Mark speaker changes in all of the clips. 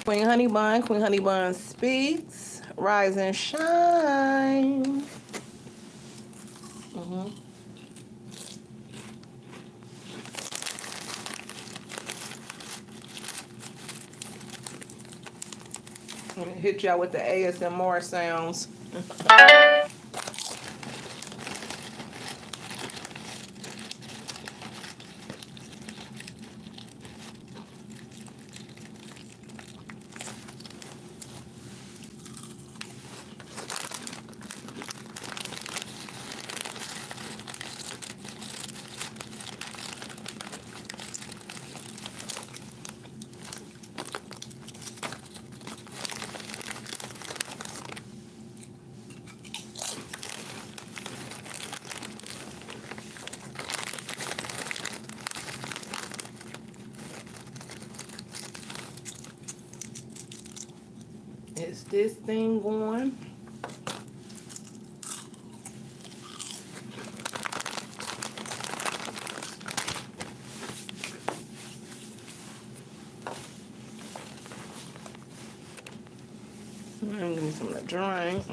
Speaker 1: Queen Honey Bun. Queen Honey Bun speaks. Rise and shine. I'm gonna hit y'all with the ASMR sounds. Is this thing going? I'm getting some of the drink.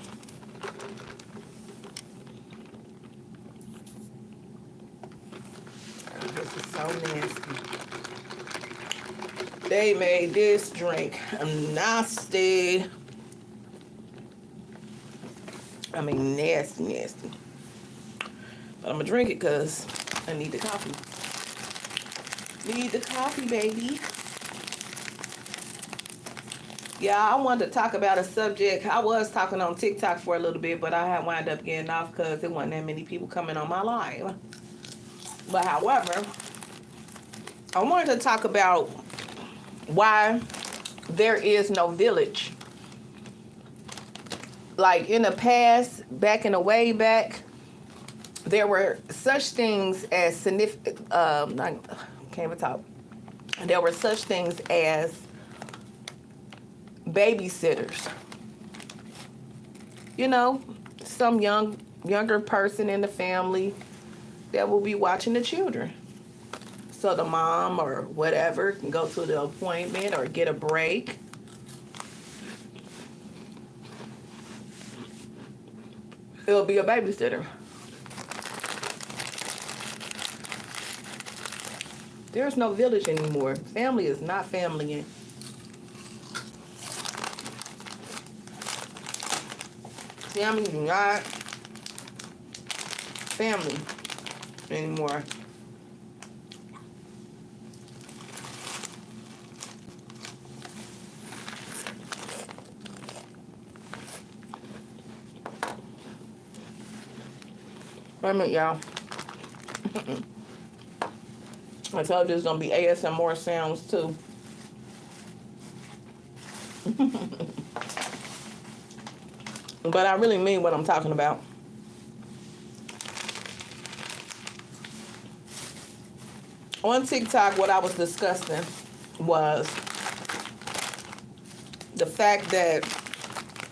Speaker 1: Oh, this is so nasty. They made this drink nasty. I mean, nasty, nasty. But I'm gonna drink it because I need the coffee. Need the coffee, baby. Yeah, I wanted to talk about a subject. I was talking on TikTok for a little bit, but I had wound up getting off because there wasn't that many people coming on my live. But however, I wanted to talk about why there is no village. Like in the past, back in the way back, there were such things as significant, I can't even talk. There were such things as babysitters. You know, some younger person in the family that will be watching the children. So the mom or whatever can go to the appointment or get a break. It'll be a babysitter. There's no village anymore. Family is not family. Family is not family anymore. Wait a minute, y'all. I told you there's gonna be ASMR sounds too. But I really mean what I'm talking about. On TikTok, what I was discussing was the fact that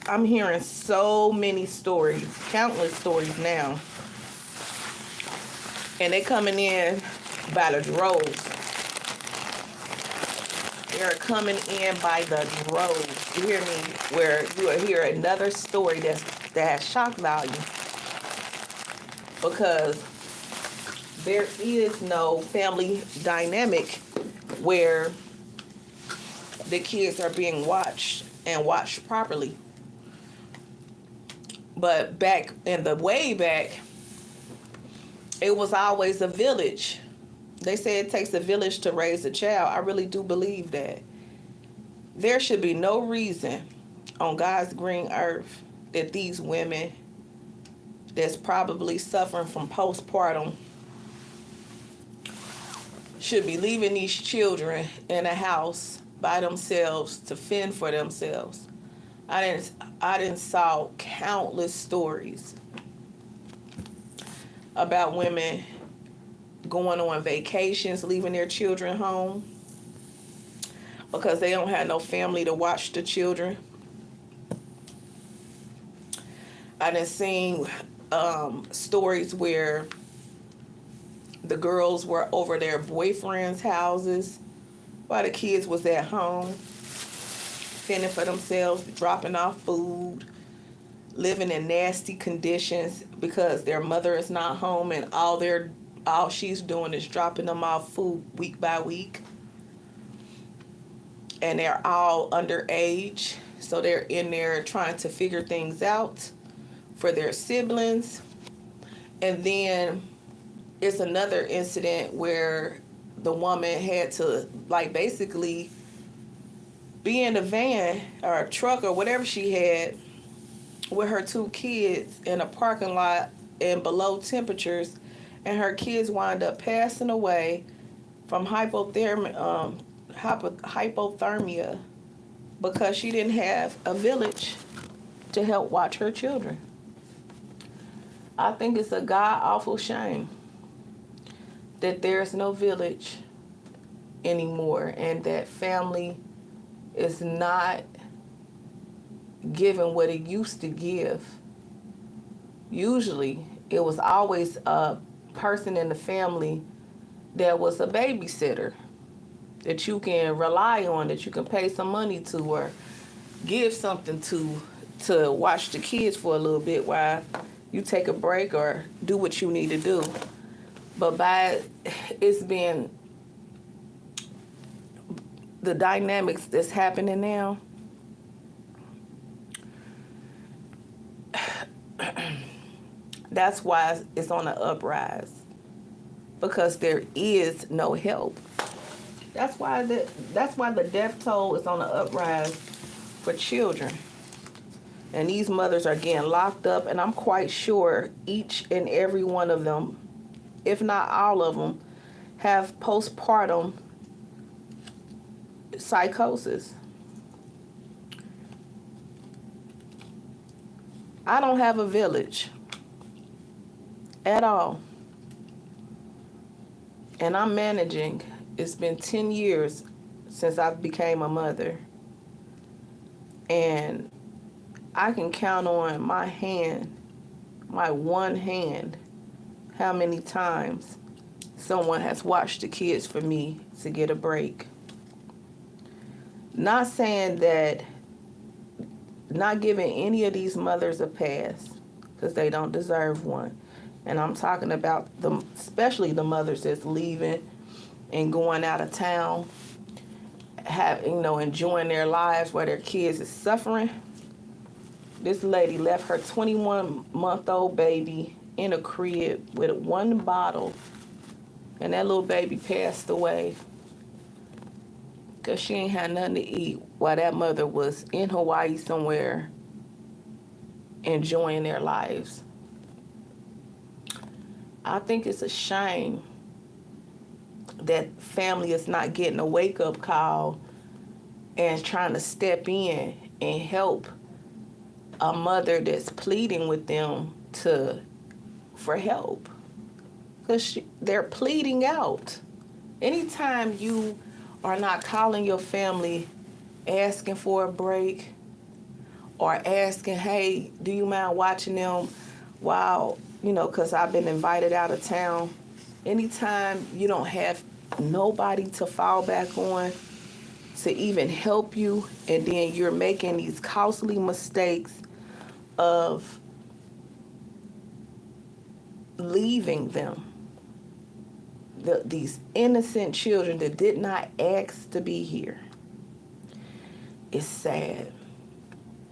Speaker 1: I'm hearing so many stories, countless stories now, and they coming in by the droves. They're coming in by the droves. You hear me? Where you will hear another story that has shock value, because there is no family dynamic where the kids are being watched and watched properly. But back in the way back, it was always a village. They say it takes a village to raise a child. I really do believe that. There should be no reason on God's green earth that these women that's probably suffering from postpartum should be leaving these children in a house by themselves to fend for themselves. I didn't saw countless stories about women going on vacations, leaving their children home because they don't have no family to watch the children. I done seen stories where the girls were over their boyfriends' houses while the kids was at home. fending for themselves, dropping off food, living in nasty conditions because their mother is not home, and all she's doing is dropping them off food week by week. And they're all underage, so they're in there trying to figure things out for their siblings. And then it's another incident where the woman had to, like, basically be in a van or a truck or whatever she had with her 2 kids in a parking lot in below temperatures, and her kids wind up passing away from hypothermia because she didn't have a village to help watch her children. I think it's a god-awful shame that there's no village anymore, and that family is not given what it used to give. Usually, it was always a person in the family that was a babysitter that you can rely on, that you can pay some money to or give something to watch the kids for a little bit while you take a break or do what you need to do. But it's been the dynamics that's happening now, that's why it's on the uprise, because there is no help. That's why the death toll is on the uprise for children. And these mothers are getting locked up, and I'm quite sure each and every one of them, if not all of them, have postpartum psychosis. I don't have a village at all. And I'm managing. It's been 10 years since I became a mother. And I can count on my one hand, how many times someone has watched the kids for me to get a break. Not saying that, not giving any of these mothers a pass, because they don't deserve one. And I'm talking about especially the mothers that's leaving and going out of town, enjoying their lives while their kids is suffering. This lady left her 21-month-old baby in a crib with 1 bottle, and that little baby passed away because she ain't had nothing to eat while that mother was in Hawaii somewhere enjoying their lives. I think it's a shame that family is not getting a wake-up call and trying to step in and help a mother that's pleading with them for help. Because they're pleading out. Anytime you are not calling your family, asking for a break, or asking, hey, do you mind watching them while, because I've been invited out of town. Anytime you don't have nobody to fall back on to even help you, and then you're making these costly mistakes of leaving them, these innocent children that did not ask to be here. It's sad.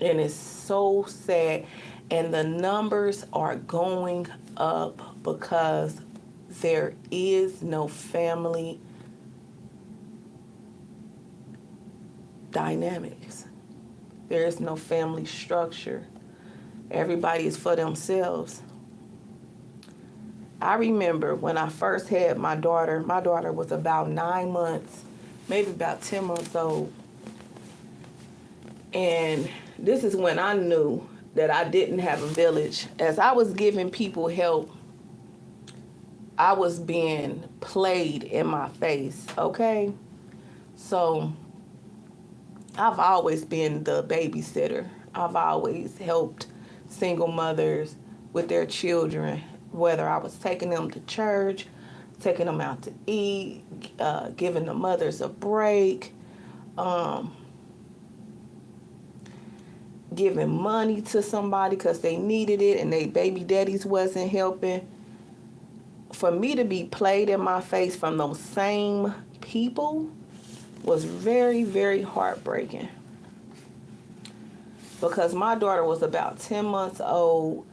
Speaker 1: And it's so sad. And the numbers are going up because there is no family dynamics. There is no family structure. Everybody is for themselves. I remember when I first had my daughter was about 9 months, maybe about 10 months old. And this is when I knew that I didn't have a village. As I was giving people help, I was being played in my face, okay? So I've always been the babysitter. I've always helped single mothers with their children, whether I was taking them to church, taking them out to eat, giving the mothers a break, giving money to somebody because they needed it and they baby daddies wasn't helping. For me to be played in my face from those same people was very, very heartbreaking. Because my daughter was about 10 months old,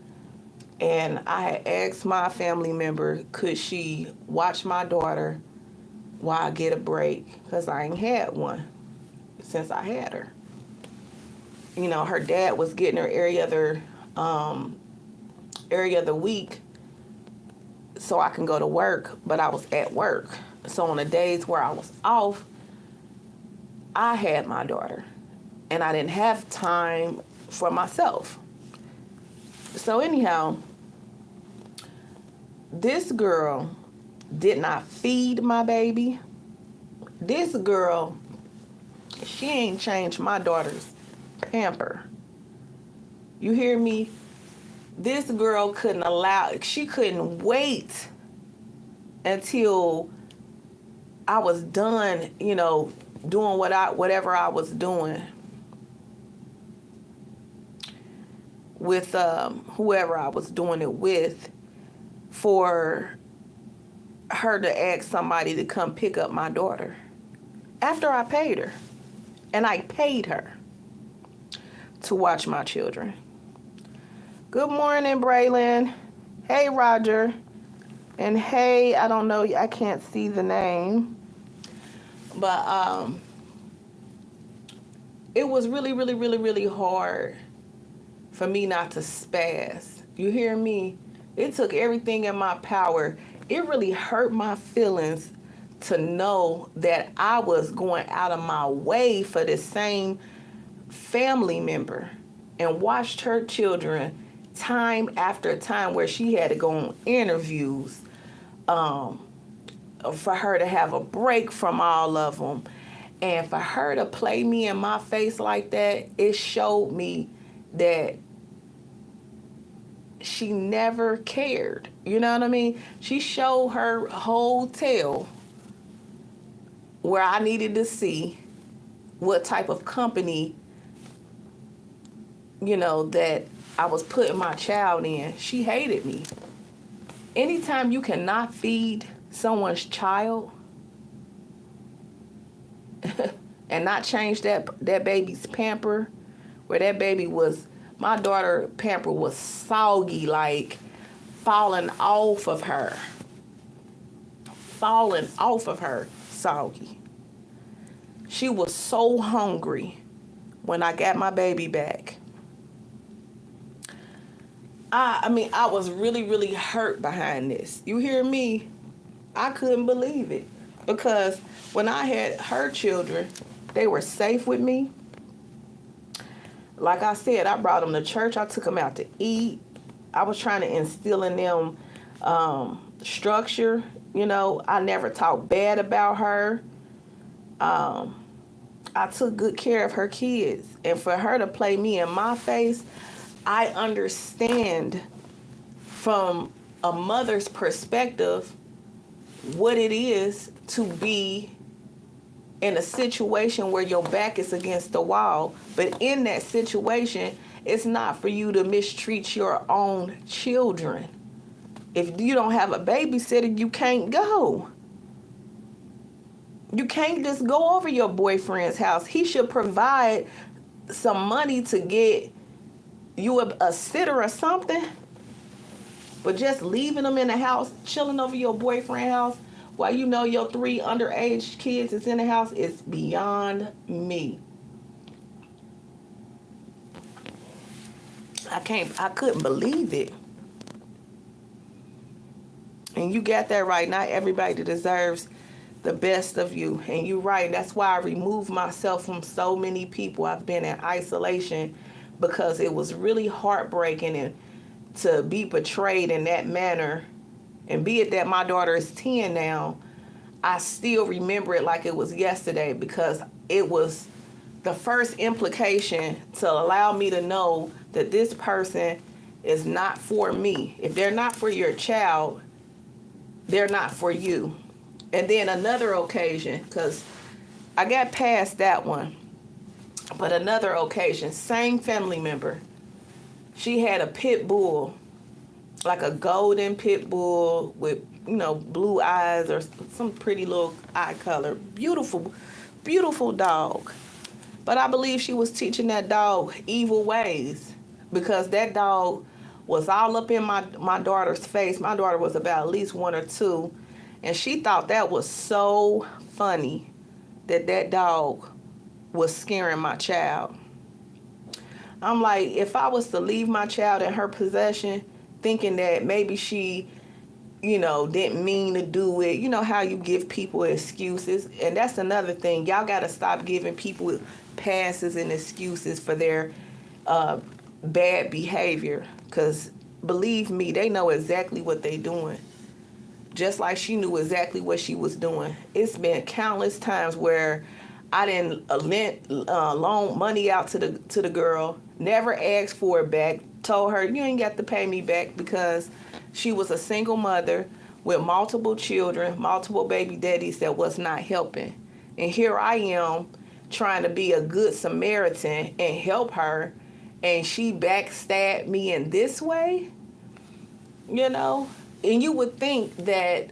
Speaker 1: and I had asked my family member, could she watch my daughter while I get a break? Because I ain't had one since I had her. You know, her dad was getting her every other week so I can go to work, but I was at work. So on the days where I was off, I had my daughter, and I didn't have time for myself. So anyhow, this girl did not feed my baby. This girl, she ain't changed my daughter's pamper. You hear me? This girl she couldn't wait until I was done, you know, doing whatever I was doing with whoever I was doing it with, for her to ask somebody to come pick up my daughter after I paid her. And I paid her to watch my children. Good morning, Braylon. Hey, Roger. And hey, I don't know, I can't see the name. But it was really, really, really, really hard for me not to spaz. You hear me? It took everything in my power. It really hurt my feelings to know that I was going out of my way for the same family member and watched her children time after time, where she had to go on interviews, for her to have a break from all of them. And for her to play me in my face like that, it showed me that she never cared. You know what I mean? She showed her whole tail, where I needed to see what type of company, you know, that I was putting my child in. She hated me. Anytime you cannot feed someone's child and not change that baby's pamper, where that baby was, my daughter pamper was soggy, like falling off of her, soggy. She was so hungry when I got my baby back. I mean, I was really, really hurt behind this. You hear me? I couldn't believe it. Because when I had her children, they were safe with me. Like I said, I brought them to church. I took them out to eat. I was trying to instill in them structure. You know, I never talked bad about her. I took good care of her kids. And for her to play me in my face, I understand from a mother's perspective what it is to be in a situation where your back is against the wall. But in that situation, it's not for you to mistreat your own children. If you don't have a babysitter, you can't go. You can't just go over your boyfriend's house. He should provide some money to get you a sitter or something. But just leaving them in the house, chilling over your boyfriend's house, while you know your 3 underage kids is in the house, is beyond me. I couldn't believe it. And you got that right. Not everybody deserves the best of you. And you're right. That's why I removed myself from so many people. I've been in isolation because it was really heartbreaking, and to be betrayed in that manner. And be it that my daughter is 10 now, I still remember it like it was yesterday, because it was the first implication to allow me to know that this person is not for me. If they're not for your child, they're not for you. And then another occasion, because I got past that one. But another occasion, same family member, she had a pit bull, like a golden pit bull with, blue eyes or some pretty little eye color. Beautiful, beautiful dog. But I believe she was teaching that dog evil ways, because that dog was all up in my daughter's face. My daughter was about at least 1 or 2, and she thought that was so funny that dog was scaring my child. I'm like, if I was to leave my child in her possession, thinking that maybe she, didn't mean to do it. You know how you give people excuses. And that's another thing. Y'all got to stop giving people passes and excuses for their bad behavior. Because believe me, they know exactly what they doing. Just like she knew exactly what she was doing. It's been countless times where I didn't loan money out to the girl, never asked for it back, told her you ain't got to pay me back, because she was a single mother with multiple children, multiple baby daddies that was not helping. And here I am trying to be a good Samaritan and help her, and she backstabbed me in this way, And you would think that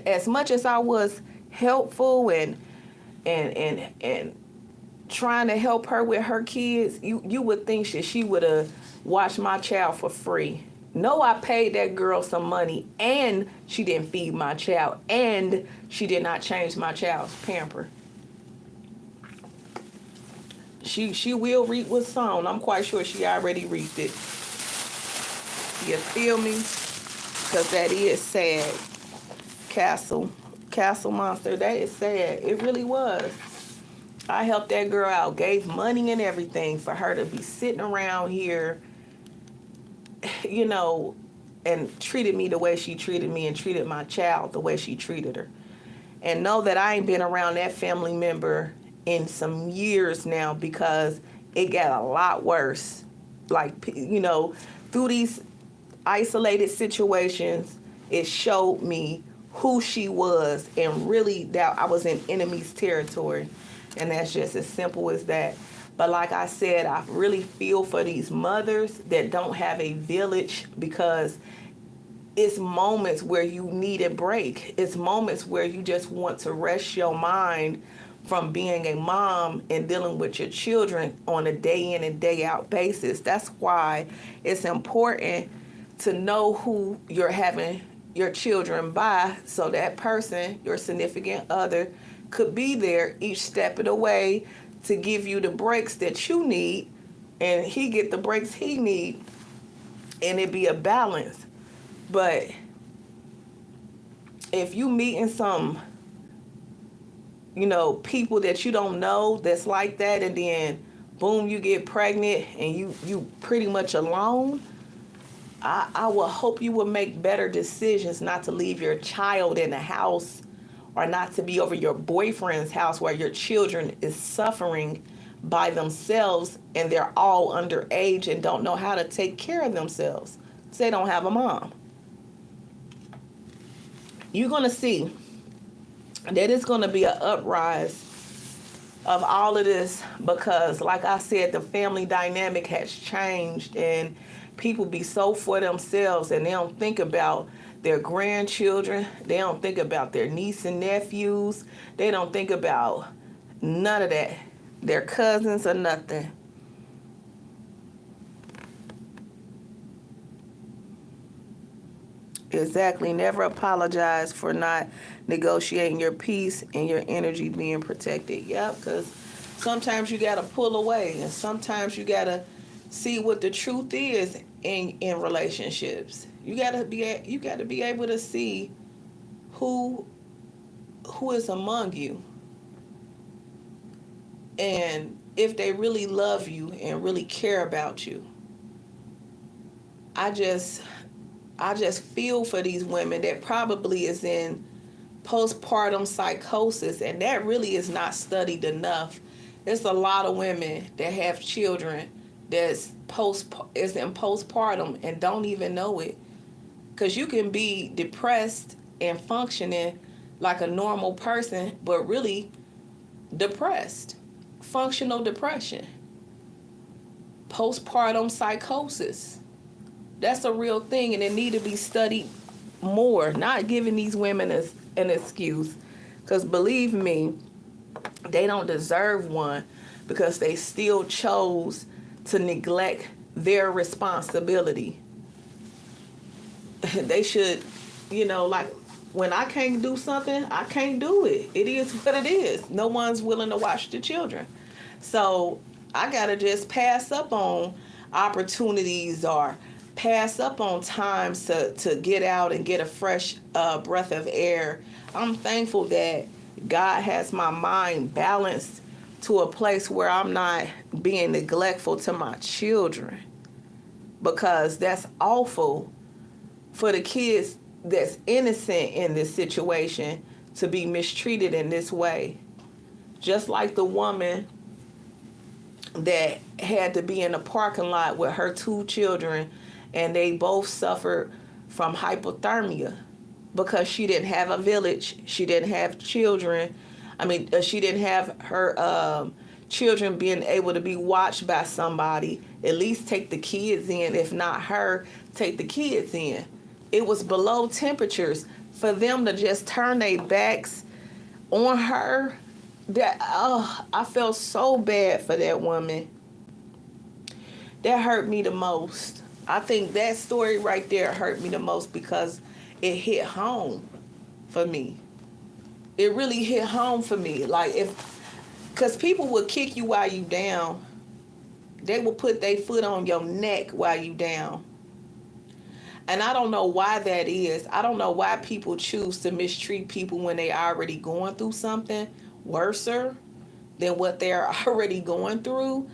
Speaker 1: as much as I was helpful and trying to help her with her kids, you would think that she would have watched my child for free. No, I paid that girl some money, and she didn't feed my child, and she did not change my child's pamper. She will reap what's sown. I'm quite sure she already reaped it. You feel me? Because that is sad. Castle Monster, that is sad. It really was. I helped that girl out, gave money and everything for her to be sitting around here, and treated me the way she treated me, and treated my child the way she treated her. And know that I ain't been around that family member in some years now, because it got a lot worse. Like, through these isolated situations, it showed me who she was, and really that I was in enemy's territory. And that's just as simple as that. But like I said, I really feel for these mothers that don't have a village, because it's moments where you need a break. It's moments where you just want to rest your mind from being a mom and dealing with your children on a day in and day out basis. That's why it's important to know who you're having your children by, so that person, your significant other, could be there each step of the way to give you the breaks that you need, and he get the breaks he need, and it be a balance. But if you meeting some, people that you don't know that's like that, and then boom, you get pregnant and you pretty much alone, I will hope you will make better decisions not to leave your child in the house, or not to be over your boyfriend's house where your children is suffering by themselves, and they're all underage and don't know how to take care of themselves. They don't have a mom. You're going to see that it's going to be an uprise of all of this, because like I said, the family dynamic has changed, and people be so for themselves, and they don't think about their grandchildren. They don't think about their niece and nephews. They don't think about none of that. Their cousins or nothing. Exactly. Never apologize for not negotiating your peace and your energy being protected. Yep, because sometimes you got to pull away, and sometimes you got to see what the truth is in relationships. You got to be able to see who is among you, and if they really love you and really care about you. I just feel for these women that probably is in postpartum psychosis, and that really is not studied enough. There's a lot of women that have children that's is in postpartum and don't even know it, because you can be depressed and functioning like a normal person, but really depressed. functional depression, postpartum psychosis. That's a real thing, and it need to be studied more. Not giving these women an excuse, because believe me, they don't deserve one, because they still chose to neglect their responsibility. They should, like, when I can't do something, I can't do it. It is what it is. No one's willing to watch the children. So I got to just pass up on opportunities or pass up on times to get out and get a fresh breath of air. I'm thankful that God has my mind balanced to a place where I'm not being neglectful to my children, because that's awful for the kids that's innocent in this situation to be mistreated in this way. Just like the woman that had to be in a parking lot with her 2 children, and they both suffered from hypothermia because she didn't have a village. She didn't have children. She didn't have her children being able to be watched by somebody. At least take the kids in. If not her, take the kids in. It was below temperatures. For them to just turn their backs on her, I felt so bad for that woman. That hurt me the most. I think that story right there hurt me the most because it hit home for me. It really hit home for me. Because people will kick you while you down. They will put their foot on your neck while you down. And I don't know why that is. I don't know why people choose to mistreat people when they already going through something worser than what they're already going through.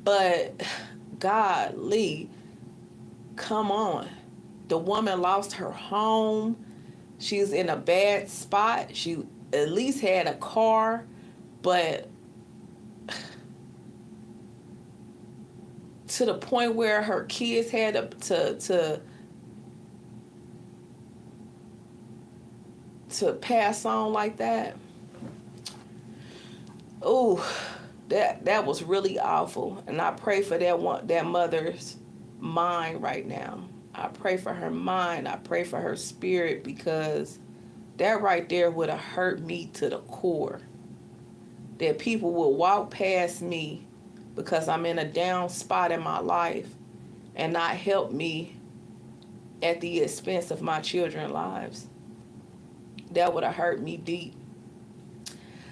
Speaker 1: But golly, come on. The woman lost her home. She's in a bad spot. She at least had a car, but to the point where her kids had to pass on like that. Oh, that was really awful. And I pray for that mother's mind right now. I pray for her mind. I pray for her spirit, because that right there would have hurt me to the core. That people will walk past me because I'm in a down spot in my life and not help me at the expense of my children's lives. That would have hurt me deep.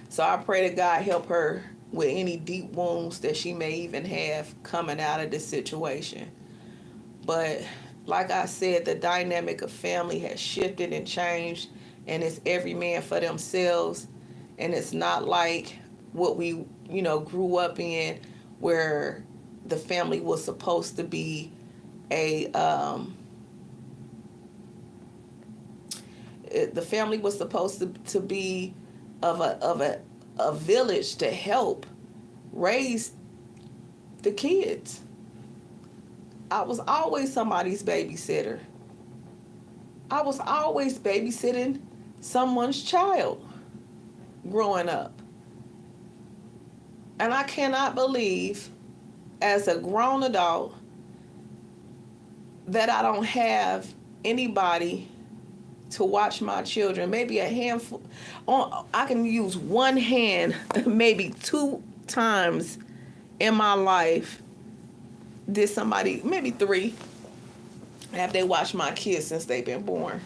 Speaker 1: So I pray that God help her with any deep wounds that she may even have coming out of this situation. But like I said, the dynamic of family has shifted and changed, and it's every man for themselves. And it's not like what we, grew up in, where the family was supposed to be the family was supposed to be of a village to help raise the kids. I was always somebody's babysitter. I was always babysitting someone's child growing up. And I cannot believe, as a grown adult, that I don't have anybody to watch my children. Maybe a handful. I can use one hand maybe 2 times in my life. Did somebody, maybe 3, have they watched my kids since they've been born.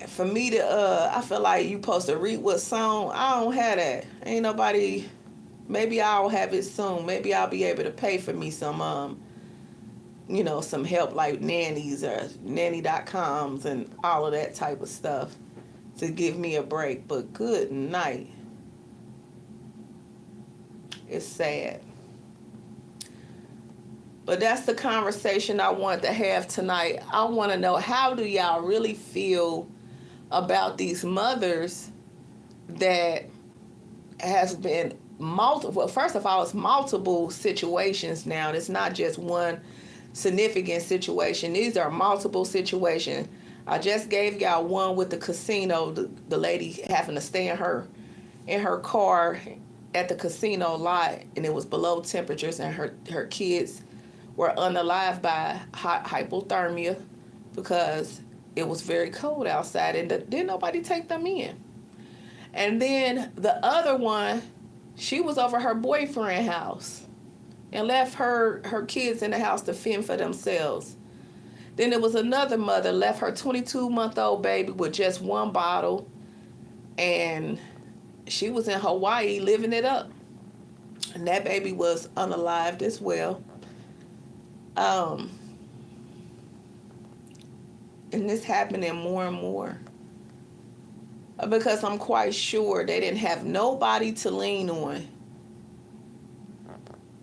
Speaker 1: For me to, I feel like you supposed to read what song. I don't have that. Ain't nobody. Maybe I'll have it soon. Maybe I'll be able to pay for me some, some help like nannies or nanny.coms and all of that type of stuff to give me a break. But good night. It's sad. But that's the conversation I want to have tonight. I want to know, how do y'all really feel about these mothers that has been multiple? Well, first of all, it's multiple situations now. It's not just one significant situation. These are multiple situations. I just gave y'all one with the casino, the lady having to stay in her in her car at the casino lot, and it was below temperatures, and her kids were unalived by hypothermia because it was very cold outside, and didn't nobody take them in. And then the other one, she was over her boyfriend's house and left her kids in the house to fend for themselves. Then there was another mother left her 22-month-old baby with just one bottle, and she was in Hawaii living it up. And that baby was unalived as well. And this happening more and more. Because I'm quite sure they didn't have nobody to lean on.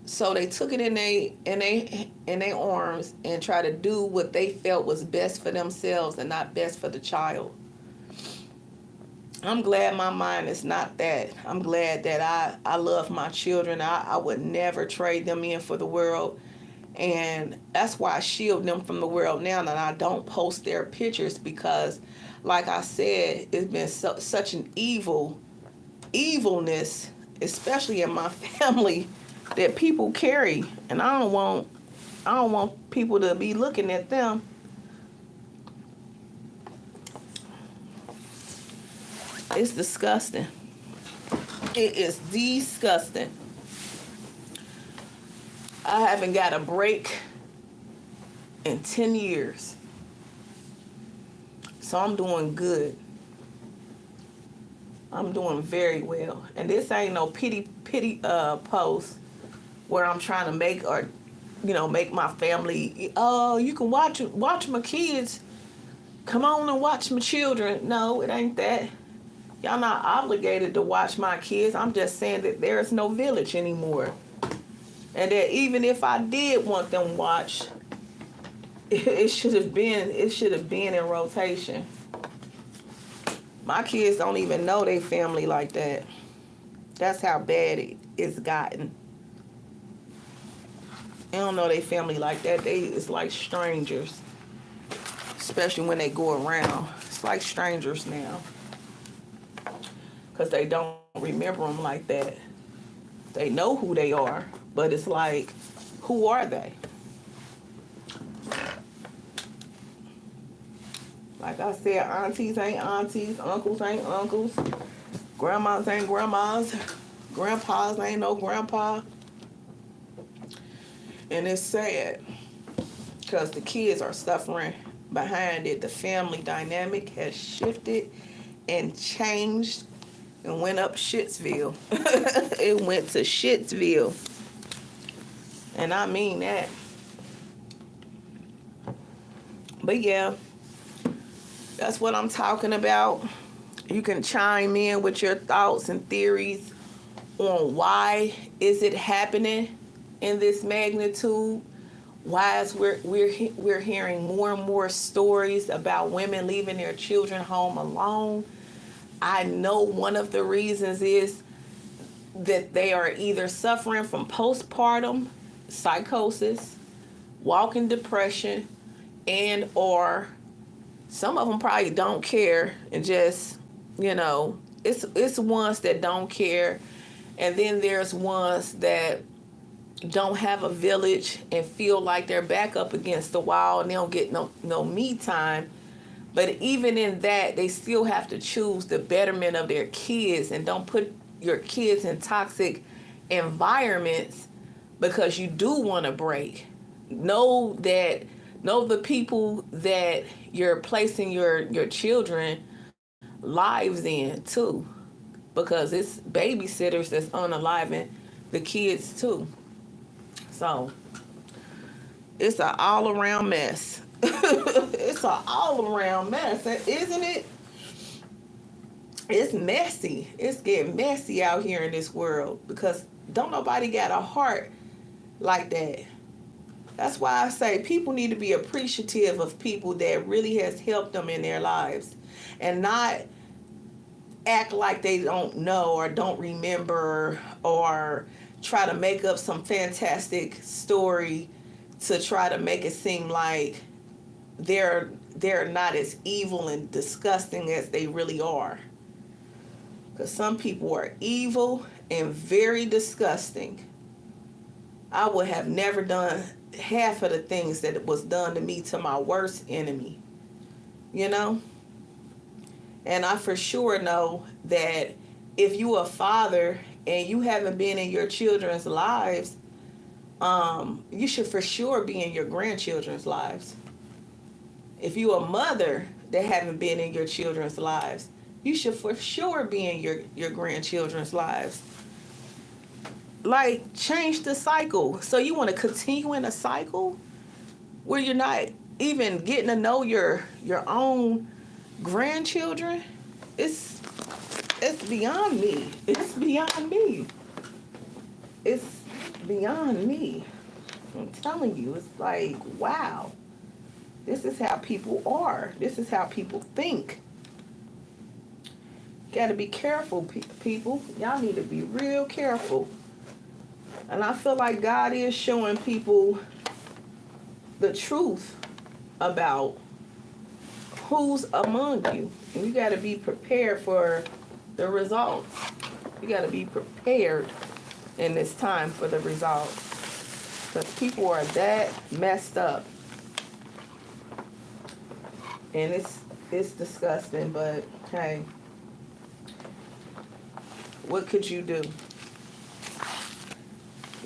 Speaker 1: So they took it in their arms and tried to do what they felt was best for themselves and not best for the child. I'm glad my mind is not that. I'm glad that I love my children. I would never trade them in for the world. And that's why I shield them from the world now, and I don't post their pictures because, like I said, it's been such an evilness, especially in my family, that people carry, and I don't want people to be looking at them. It's disgusting. It is disgusting. I haven't got a break in 10 years. So I'm doing good. I'm doing very well. And this ain't no pity post where I'm trying to make make my family, oh, you can watch my kids. Come on and watch my children. No, it ain't that. Y'all not obligated to watch my kids. I'm just saying that there is no village anymore. And that even if I did want them watched, it should have been in rotation. My kids don't even know their family like that. That's how bad it's gotten. They don't know their family like that. It's like strangers. Especially when they go around. It's like strangers now. Because they don't remember them like that. They know who they are. But it's like, who are they? Like I said, aunties ain't aunties, uncles ain't uncles, grandmas ain't grandmas, grandpas ain't no grandpa. And it's sad because the kids are suffering behind it. The family dynamic has shifted and changed and went up Shitsville. It went to Shitsville. And I mean that. But yeah, that's what I'm talking about. You can chime in with your thoughts and theories on why is it happening in this magnitude. Why is we're hearing more and more stories about women leaving their children home alone. I know one of the reasons is that they are either suffering from postpartum psychosis, walking depression, and or some of them probably don't care and just, it's ones that don't care, and then there's ones that don't have a village and feel like they're back up against the wall and they don't get no me time. But even in that, they still have to choose the betterment of their kids and don't put your kids in toxic environments because you do want to break. Know the people that you're placing your children lives in too, because it's babysitters that's unaliving the kids too. So it's an all-around mess. It's an all-around mess, isn't it? It's messy. It's getting messy out here in this world because don't nobody got a heart like that. That's why I say people need to be appreciative of people that really has helped them in their lives and not act like they don't know or don't remember or try to make up some fantastic story to try to make it seem like they're not as evil and disgusting as they really are. Because some people are evil and very disgusting. I would have never done half of the things that was done to me to my worst enemy. You know? And I for sure know that if you a father and you haven't been in your children's lives, you should for sure be in your grandchildren's lives. If you a mother that haven't been in your children's lives, you should for sure be in your grandchildren's lives. Like, change the cycle. So you want to continue in a cycle where you're not even getting to know your own grandchildren? It's beyond me. It's beyond me. It's beyond me. I'm telling you, it's like, wow. This is how people are. This is how people think. Got to be careful, people. Y'all need to be real careful. And I feel like God is showing people the truth about who's among you. And you got to be prepared for the results. You got to be prepared in this time for the results. Because people are that messed up. And it's disgusting, but hey, what could you do?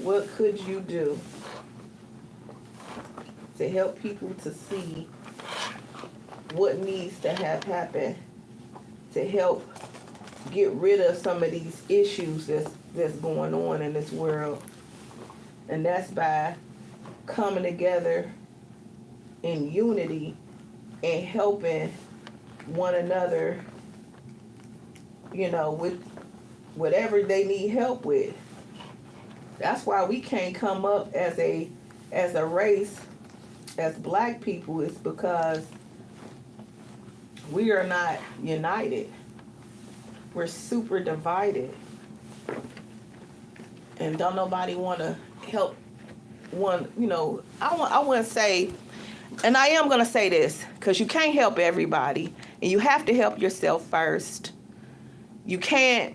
Speaker 1: What could you do to help people to see what needs to have happened to help get rid of some of these issues that's going on in this world? And that's by coming together in unity and helping one another, you know, with whatever they need help with. That's why we can't come up as a race, as black people, is because we are not united. We're super divided. And don't nobody want to help one, you know, I want to say, and I am going to say this, because you can't help everybody, and you have to help yourself first. You can't,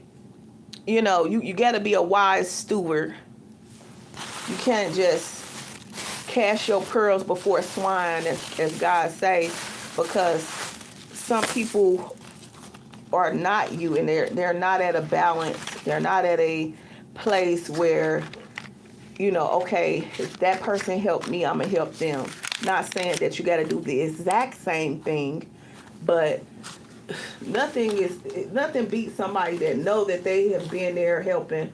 Speaker 1: you know, you got to be a wise steward. You can't just cast your pearls before swine, as God say, because some people are not you, and they're not at a balance. They're not at a place where, you know, okay, if that person helped me, I'm going to help them. Not saying that you got to do the exact same thing, but nothing beats somebody that know that they have been there helping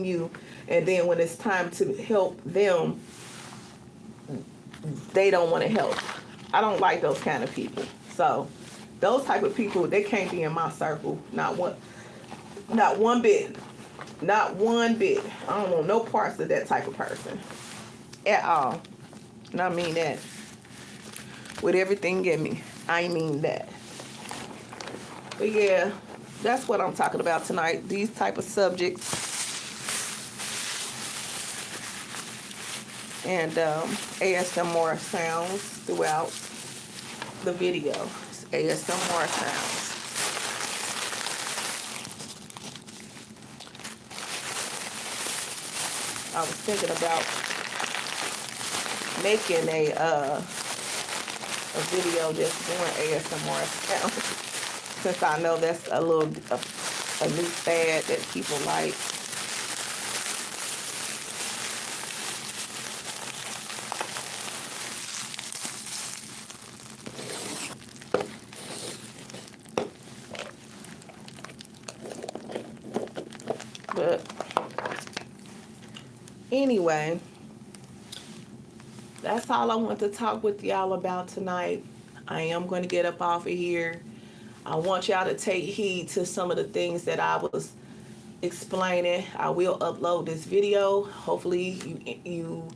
Speaker 1: you, and then when it's time to help them, they don't want to help. I don't like those kind of people. So those type of people, they can't be in my circle. Not one bit. Not one bit. I don't want no parts of that type of person at all. And I mean that with everything in me. I mean that. But yeah, that's what I'm talking about tonight. These type of subjects. And ASMR sounds throughout the video. It's ASMR sounds. I was thinking about making a video just doing ASMR sounds, since I know that's a new fad that people like. But anyway, that's all I want to talk with y'all about tonight. I am going to get up off of here. I want y'all to take heed to some of the things that I was explaining. I will upload this video. Hopefully you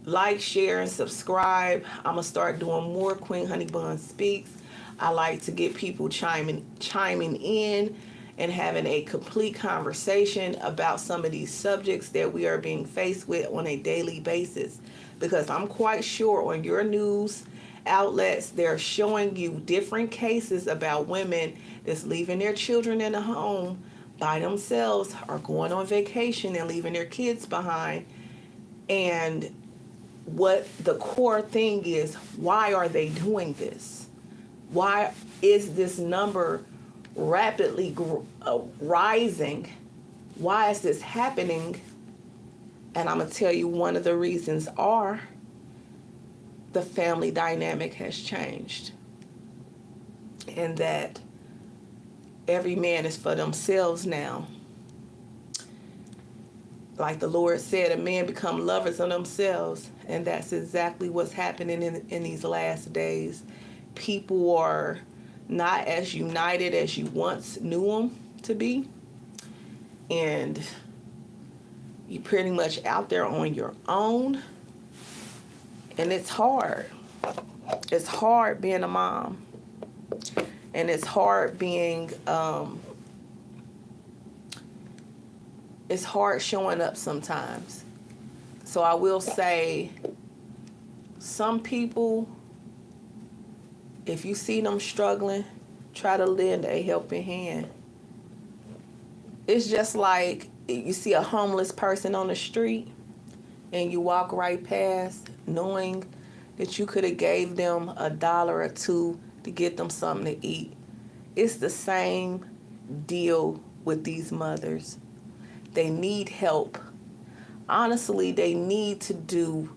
Speaker 1: like, share, and subscribe. I'm going to start doing more Queen Honeybun Speaks. I like to get people chiming in and having a complete conversation about some of these subjects that we are being faced with on a daily basis. Because I'm quite sure on your news outlets, they're showing you different cases about women that's leaving their children in the home by themselves or going on vacation and leaving their kids behind. And what the core thing is, why are they doing this? Why is this number rapidly rising? Why is this happening? And I'm going to tell you, one of the reasons are the family dynamic has changed. And that every man is for themselves now. Like the Lord said, a man become lovers of themselves. And that's exactly what's happening in these last days. People are not as united as you once knew them to be. And you're pretty much out there on your own. And it's hard. It's hard being a mom. And it's hard being, it's hard showing up sometimes. So I will say, some people, if you see them struggling, try to lend a helping hand. It's just like you see a homeless person on the street and you walk right past knowing that you could have gave them $1 or $2 to get them something to eat. It's the same deal with these mothers. They need help. Honestly, they need to do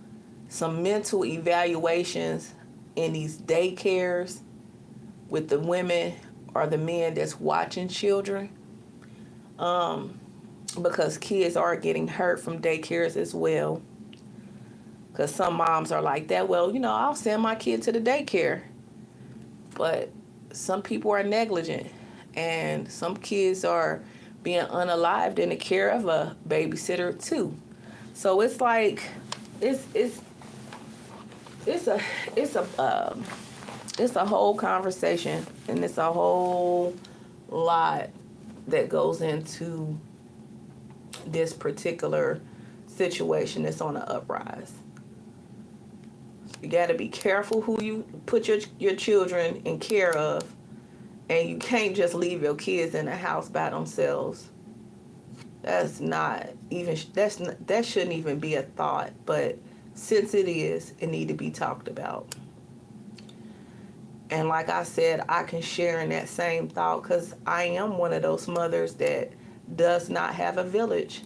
Speaker 1: some mental evaluations in these daycares with the women or the men that's watching children. Because kids are getting hurt from daycares as well. Because some moms are like that, well, I'll send my kid to the daycare. But some people are negligent. And some kids are being unalived in the care of a babysitter too. So it's like, it's a whole conversation, and it's a whole lot that goes into this particular situation that's on the uprise. You got to be careful who you put your children in care of, and you can't just leave your kids in the house by themselves. That's not even, that shouldn't even be a thought, but since it is, it need to be talked about. And like I said, I can share in that same thought because I am one of those mothers that does not have a village.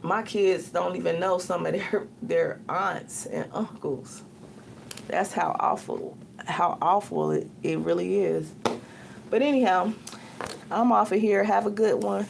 Speaker 1: My kids don't even know some of their aunts and uncles. That's how awful it really is. But anyhow, I'm off of here. Have a good one.